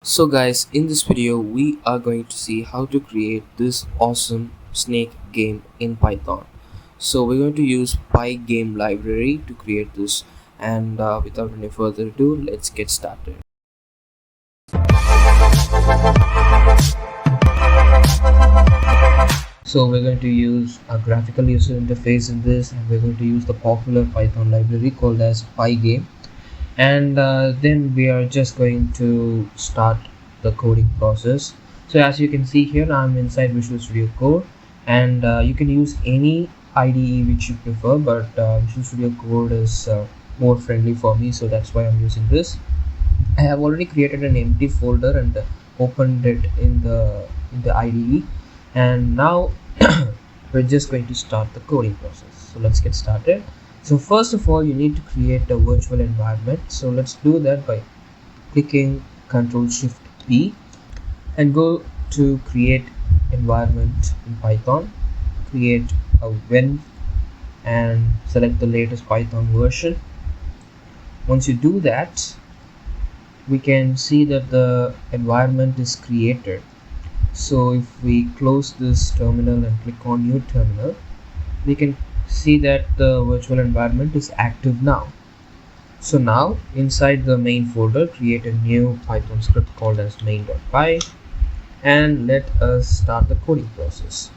So guys, in this video we are going to see how to create this awesome snake game in Python. So we're going to use PyGame library to create this, and without any further ado, let's get started. So we're going to use a graphical user interface in this, and we're going to use the popular Python library called as PyGame, and then we are just going to start the coding process. So as you can see here, I'm inside Visual Studio Code, and you can use any IDE which you prefer, but Visual Studio Code is more friendly for me, so that's why I'm using this. I have already created an empty folder and opened it in the IDE, and now we're just going to start the coding process. So let's get started. So first of all, you need to create a virtual environment. So let's do that by clicking Ctrl Shift P and go to create environment in Python. Create a when and select the latest Python version. Once you do that, we can see that the environment is created. So if we close this terminal and click on new terminal, we can see that the virtual environment is active now. So now inside the main folder, create a new Python script called as main.py, and let us start the coding process.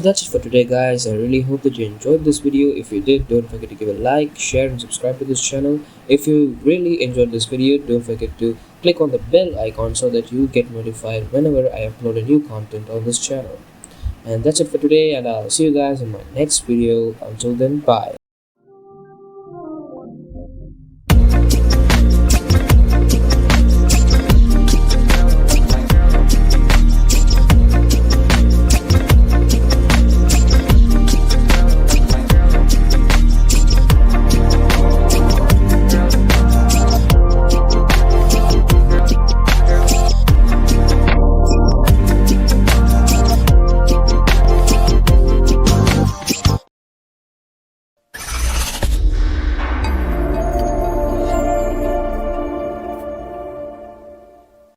So that's it for today, guys. I really hope that you enjoyed this video. If you did, don't forget to give a like, share, and subscribe to this channel. If you really enjoyed this video, don't forget to click on the bell icon so that you get notified whenever I upload a new content on this channel. And that's it for today, and I'll see you guys in my next video. Until then, bye.